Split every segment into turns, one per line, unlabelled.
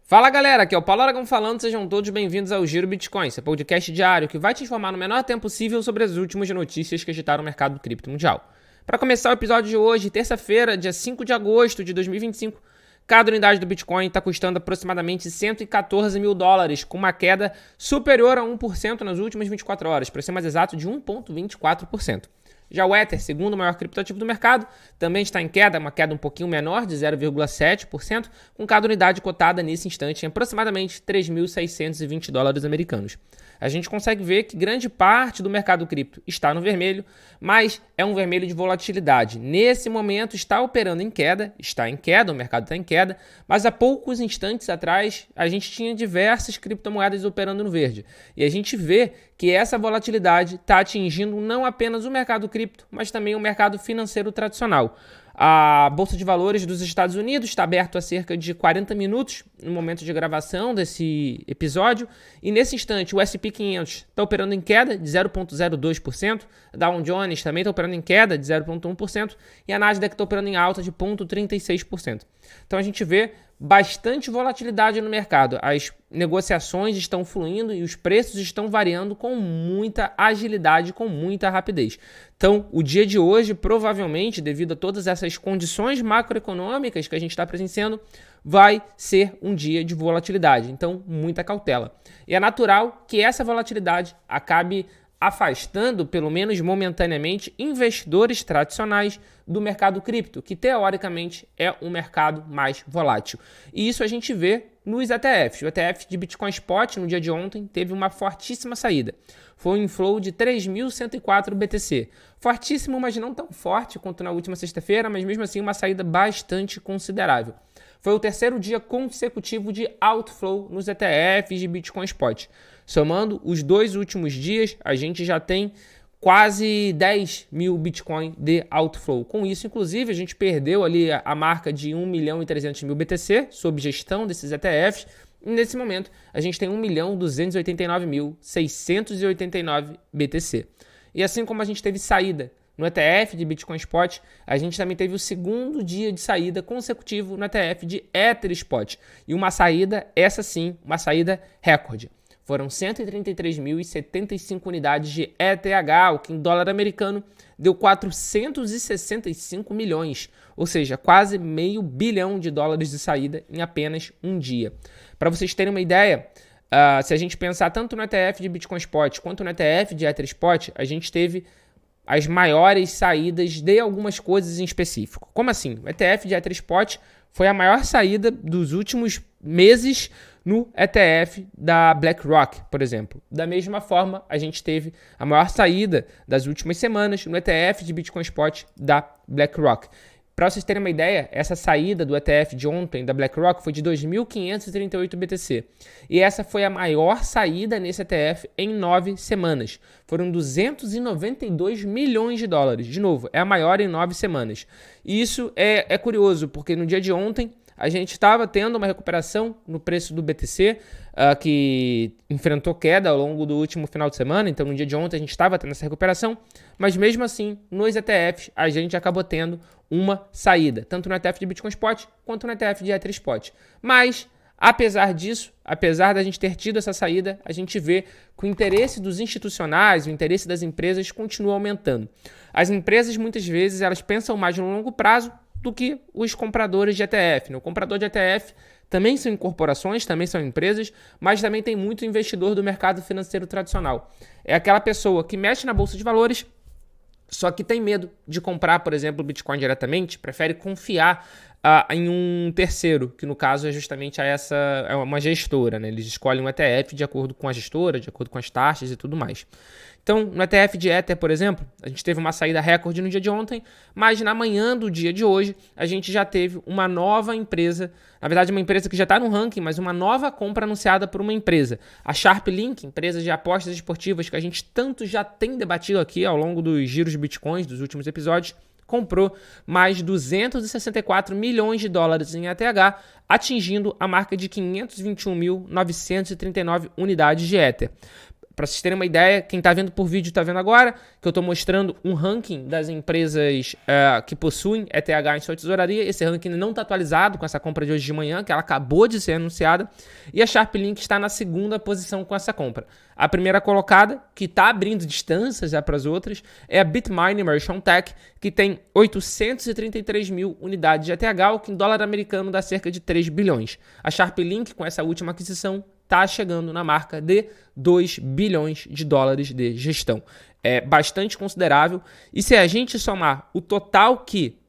Fala galera, aqui é o Paulo Aragão falando, sejam todos bem-vindos ao Giro Bitcoin, seu podcast diário que vai te informar no menor tempo possível sobre as últimas notícias que agitaram o mercado cripto mundial. Para começar o episódio de hoje, terça-feira, dia 5 de agosto de 2025, cada unidade do Bitcoin está custando aproximadamente $114 mil, com uma queda superior a 1% nas últimas 24 horas, para ser mais exato, de 1,24%. Já o Ether, segundo maior criptoativo do mercado, também está em queda, uma queda um pouquinho menor, de 0,7%, com cada unidade cotada nesse instante em aproximadamente $3.620 americanos. A gente consegue ver que grande parte do mercado cripto está no vermelho, mas é um vermelho de volatilidade. Nesse momento está operando em queda, o mercado está em queda, mas há poucos instantes atrás a gente tinha diversas criptomoedas operando no verde. E a gente vê que essa volatilidade está atingindo não apenas o mercado cripto, mas também o mercado financeiro tradicional. A Bolsa de Valores dos Estados Unidos está aberta há cerca de 40 minutos no momento de gravação desse episódio, e nesse instante o S&P 500 está operando em queda de 0,02%, a Dow Jones também está operando em queda de 0,1% e a Nasdaq está operando em alta de 0,36%. Então a gente vê bastante volatilidade no mercado, as negociações estão fluindo e os preços estão variando com muita agilidade, com muita rapidez. Então, o dia de hoje, provavelmente, devido a todas essas condições macroeconômicas que a gente está presenciando, vai ser um dia de volatilidade. Então, muita cautela. E é natural que essa volatilidade acabe afastando, pelo menos momentaneamente, investidores tradicionais do mercado cripto, que teoricamente é um mercado mais volátil. E isso a gente vê nos ETFs. O ETF de Bitcoin Spot, no dia de ontem, teve uma fortíssima saída. Foi um inflow de 3.104 BTC. Fortíssimo, mas não tão forte quanto na última sexta-feira, mas mesmo assim uma saída bastante considerável. Foi o terceiro dia consecutivo de outflow nos ETFs de Bitcoin Spot. Somando os dois últimos dias, a gente já tem quase 10 mil Bitcoin de outflow. Com isso, inclusive, a gente perdeu ali a marca de 1.300.000 BTC sob gestão desses ETFs. E nesse momento, a gente tem 1.289.689 BTC. E assim como a gente teve saída no ETF de Bitcoin Spot, a gente também teve o segundo dia de saída consecutivo no ETF de Ether Spot. E uma saída, essa sim, uma saída recorde. Foram 133.075 unidades de ETH, o que em dólar americano deu 465 milhões, ou seja, quase $500 milhão de saída em apenas um dia. Para vocês terem uma ideia, se a gente pensar tanto no ETF de Bitcoin Spot quanto no ETF de Ether Spot, a gente teve as maiores saídas de algumas coisas em específico. Como assim? O ETF de Ether Spot foi a maior saída dos últimos meses no ETF da BlackRock, por exemplo. Da mesma forma, a gente teve a maior saída das últimas semanas no ETF de Bitcoin Spot da BlackRock. Para vocês terem uma ideia, essa saída do ETF de ontem da BlackRock foi de 2.538 BTC. E essa foi a maior saída nesse ETF em 9 semanas. Foram $292 milhões. De novo, é a maior em 9 semanas. E isso é curioso, porque no dia de ontem a gente estava tendo uma recuperação no preço do BTC, que enfrentou queda ao longo do último final de semana. Então, no dia de ontem, a gente estava tendo essa recuperação. Mas, mesmo assim, nos ETFs, a gente acabou tendo uma saída, tanto no ETF de Bitcoin Spot quanto no ETF de Ether Spot. Mas, apesar disso, apesar da gente ter tido essa saída, a gente vê que o interesse dos institucionais, o interesse das empresas continua aumentando. As empresas, muitas vezes, elas pensam mais no longo prazo do que os compradores de ETF. O comprador de ETF também são corporações, também são empresas, mas também tem muito investidor do mercado financeiro tradicional. É aquela pessoa que mexe na bolsa de valores, só que tem medo de comprar, por exemplo, o Bitcoin diretamente, prefere confiar em um terceiro, que no caso é justamente é uma gestora, né? Eles escolhem um ETF de acordo com a gestora, de acordo com as taxas e tudo mais. Então, no ETF de Ether, por exemplo, a gente teve uma saída recorde no dia de ontem, mas na manhã do dia de hoje, a gente já teve uma nova empresa, na verdade uma empresa que já está no ranking, mas uma nova compra anunciada por uma empresa. A SharpLink, empresa de apostas esportivas que a gente tanto já tem debatido aqui ao longo dos giros Bitcoins dos últimos episódios, comprou mais $264 milhões em ETH, atingindo a marca de 521.939 unidades de Ether. Para vocês terem uma ideia, quem está vendo por vídeo está vendo agora, que eu estou mostrando um ranking das empresas que possuem ETH em sua tesouraria. Esse ranking não está atualizado com essa compra de hoje de manhã, que ela acabou de ser anunciada. E a SharpLink está na segunda posição com essa compra. A primeira colocada, que está abrindo distâncias para as outras, é a Bitmain Immersion Tech, que tem 833 mil unidades de ETH, o que em dólar americano dá cerca de 3 bilhões. A SharpLink, com essa última aquisição, está chegando na marca de 2 bilhões de dólares de gestão. É bastante considerável. E se a gente somar o total que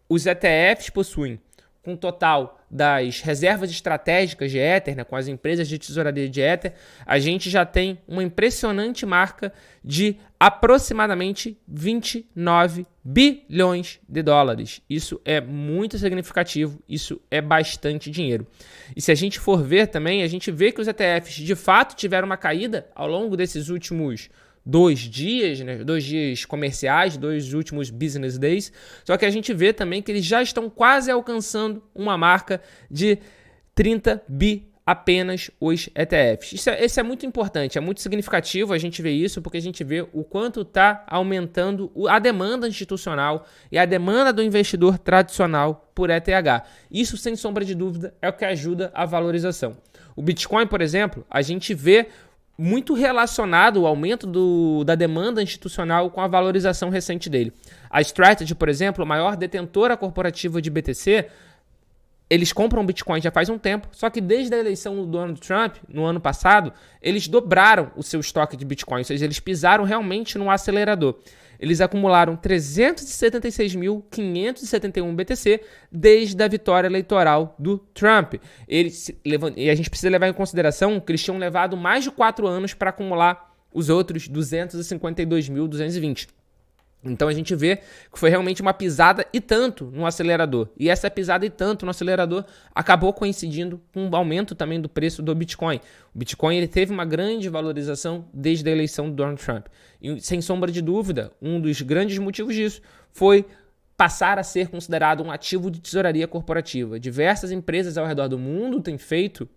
os ETFs possuem com o total das reservas estratégicas de Ether, né, com as empresas de tesouraria de Ether, a gente já tem uma impressionante marca de aproximadamente 29 bilhões de dólares. Isso é muito significativo, isso é bastante dinheiro. E se a gente for ver também, a gente vê que os ETFs de fato tiveram uma caída ao longo desses últimos 2 dias, né? 2 dias comerciais, 2 últimos business days. Só que a gente vê também que eles já estão quase alcançando uma marca de 30 bi apenas os ETFs. Isso é muito importante, é muito significativo a gente ver isso, porque a gente vê o quanto está aumentando a demanda institucional e a demanda do investidor tradicional por ETH. Isso, sem sombra de dúvida, é o que ajuda a valorização. O Bitcoin, por exemplo, a gente vê muito relacionado o aumento da demanda institucional com a valorização recente dele. A Strategy, por exemplo, a maior detentora corporativa de BTC, eles compram Bitcoin já faz um tempo, só que desde a eleição do Donald Trump, no ano passado, eles dobraram o seu estoque de Bitcoin, ou seja, eles pisaram realmente no acelerador. Eles acumularam 376.571 BTC desde a vitória eleitoral do Trump. E a gente precisa levar em consideração que eles tinham levado mais de 4 anos para acumular os outros 252.220. Então a gente vê que foi realmente uma pisada e tanto no acelerador. E essa pisada e tanto no acelerador acabou coincidindo com o aumento também do preço do Bitcoin. O Bitcoin ele teve uma grande valorização desde a eleição do Donald Trump. E sem sombra de dúvida, um dos grandes motivos disso foi passar a ser considerado um ativo de tesouraria corporativa. Diversas empresas ao redor do mundo têm feito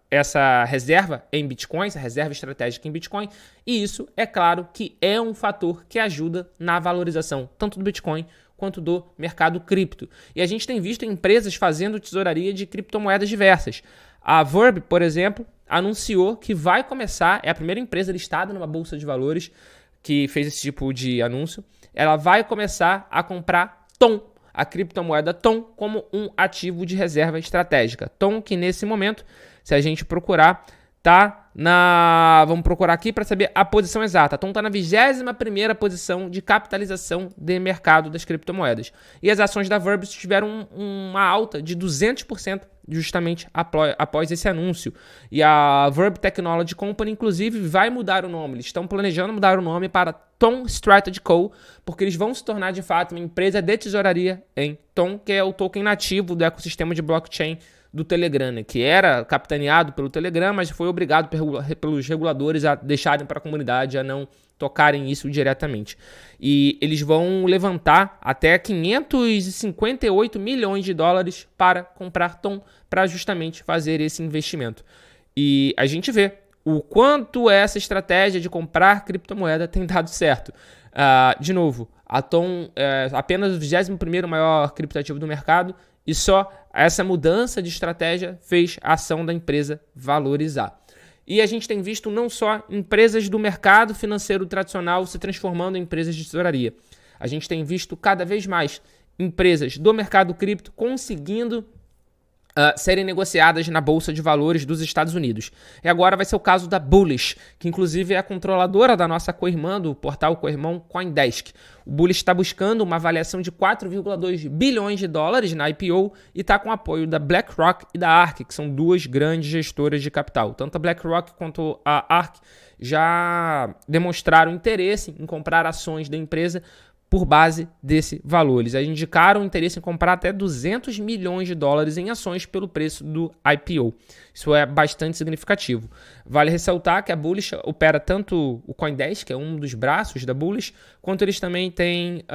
essa reserva em Bitcoin, essa reserva estratégica em Bitcoin, e isso, é claro, que é um fator que ajuda na valorização tanto do Bitcoin quanto do mercado cripto. E a gente tem visto empresas fazendo tesouraria de criptomoedas diversas. A Verb, por exemplo, anunciou que vai começar, é a primeira empresa listada numa bolsa de valores que fez esse tipo de anúncio, ela vai começar a comprar TON, a criptomoeda TON, como um ativo de reserva estratégica. TON que nesse momento, se a gente procurar, tá na... Vamos procurar aqui para saber a posição exata. A TON está na 21ª posição de capitalização de mercado das criptomoedas. E as ações da Verb tiveram uma alta de 200% justamente após esse anúncio. E a Verb Technology Company, inclusive, vai mudar o nome. Eles estão planejando mudar o nome para TON Strategy Co., porque eles vão se tornar, de fato, uma empresa de tesouraria em TON, que é o token nativo do ecossistema de blockchain do Telegram, né, que era capitaneado pelo Telegram, mas foi obrigado pelos reguladores a deixarem para a comunidade, a não tocarem isso diretamente. E eles vão levantar até 558 milhões de dólares para comprar TON, para justamente fazer esse investimento. E a gente vê o quanto essa estratégia de comprar criptomoeda tem dado certo. De novo, a TON é apenas o 21º maior criptoativo do mercado, e só essa mudança de estratégia fez a ação da empresa valorizar. E a gente tem visto não só empresas do mercado financeiro tradicional se transformando em empresas de tesouraria. A gente tem visto cada vez mais empresas do mercado cripto conseguindo serem negociadas na Bolsa de Valores dos Estados Unidos. E agora vai ser o caso da Bullish, que inclusive é a controladora da nossa co-irmã, do portal co-irmão CoinDesk. O Bullish está buscando uma avaliação de 4,2 bilhões de dólares na IPO e está com apoio da BlackRock e da ARK, que são duas grandes gestoras de capital. Tanto a BlackRock quanto a ARK já demonstraram interesse em comprar ações da empresa por base desse valor. Eles indicaram interesse em comprar até 200 milhões de dólares em ações pelo preço do IPO. Isso é bastante significativo. Vale ressaltar que a Bullish opera tanto o CoinDesk, que é um dos braços da Bullish, quanto eles também têm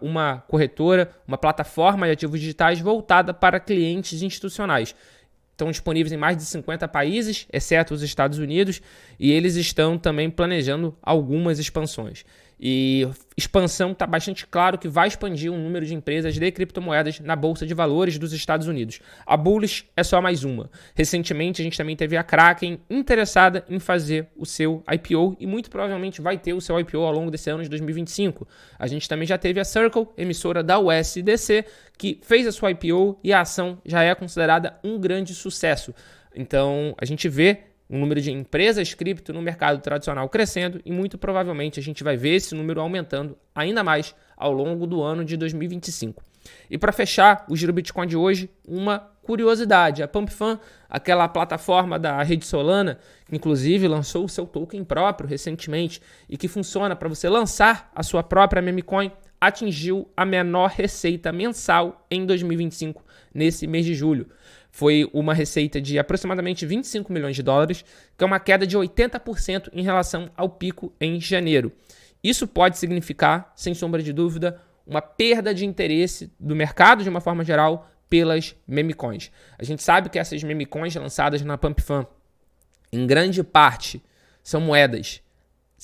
uma corretora, uma plataforma de ativos digitais voltada para clientes institucionais. estão disponíveis em mais de 50 países, exceto os Estados Unidos, e eles estão também planejando algumas expansões. E expansão está bastante claro que vai expandir o número de empresas de criptomoedas na Bolsa de Valores dos Estados Unidos. A Bullish é só mais uma. Recentemente a gente também teve a Kraken interessada em fazer o seu IPO e muito provavelmente vai ter o seu IPO ao longo desse ano de 2025. A gente também já teve a Circle, emissora da USDC, que fez a sua IPO e a ação já é considerada um grande sucesso. Então a gente vê o número de empresas cripto no mercado tradicional crescendo e muito provavelmente a gente vai ver esse número aumentando ainda mais ao longo do ano de 2025. E para fechar o Giro Bitcoin de hoje, uma curiosidade. A PumpFan, aquela plataforma da rede Solana, que inclusive lançou o seu token próprio recentemente e que funciona para você lançar a sua própria memecoin, atingiu a menor receita mensal em 2025, nesse mês de julho. Foi uma receita de aproximadamente 25 milhões de dólares, que é uma queda de 80% em relação ao pico em janeiro. Isso pode significar, sem sombra de dúvida, uma perda de interesse do mercado de uma forma geral pelas memecoins. A gente sabe que essas memecoins lançadas na PumpFan, em grande parte, são moedas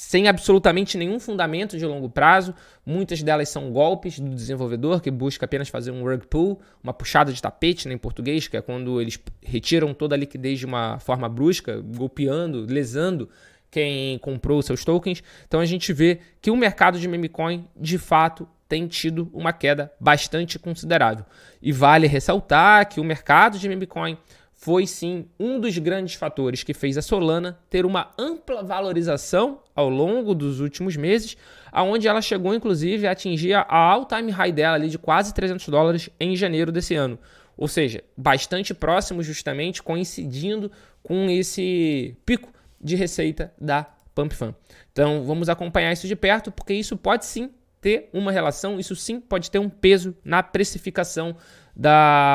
sem absolutamente nenhum fundamento de longo prazo. Muitas delas são golpes do desenvolvedor que busca apenas fazer um rug pull, uma puxada de tapete, né, em português, que é quando eles retiram toda a liquidez de uma forma brusca, golpeando, lesando quem comprou seus tokens. Então a gente vê que o mercado de memecoin, de fato, tem tido uma queda bastante considerável. E vale ressaltar que o mercado de memecoin foi sim um dos grandes fatores que fez a Solana ter uma ampla valorização ao longo dos últimos meses, aonde ela chegou inclusive a atingir a all-time high dela ali de quase $300 em janeiro desse ano. Ou seja, bastante próximo justamente coincidindo com esse pico de receita da PumpFan. Então vamos acompanhar isso de perto, porque isso pode sim ter uma relação, isso sim pode ter um peso na precificação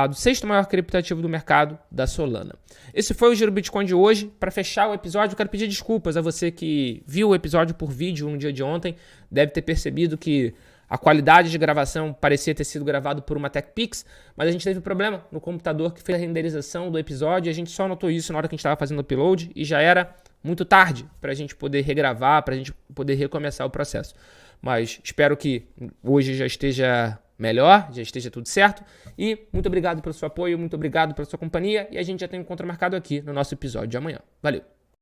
do sexto maior criptoativo do mercado, da Solana. Esse foi o Giro Bitcoin de hoje. Para fechar o episódio, eu quero pedir desculpas a você que viu o episódio por vídeo no dia de ontem. Deve ter percebido que a qualidade de gravação parecia ter sido gravado por uma TechPix, mas a gente teve problema no computador que fez a renderização do episódio e a gente só notou isso na hora que a gente estava fazendo o upload e já era muito tarde para a gente poder regravar, para a gente poder recomeçar o processo. Mas espero que hoje já esteja melhor, já esteja tudo certo. E muito obrigado pelo seu apoio, muito obrigado pela sua companhia. E a gente já tem um encontro marcado aqui no nosso episódio de amanhã. Valeu!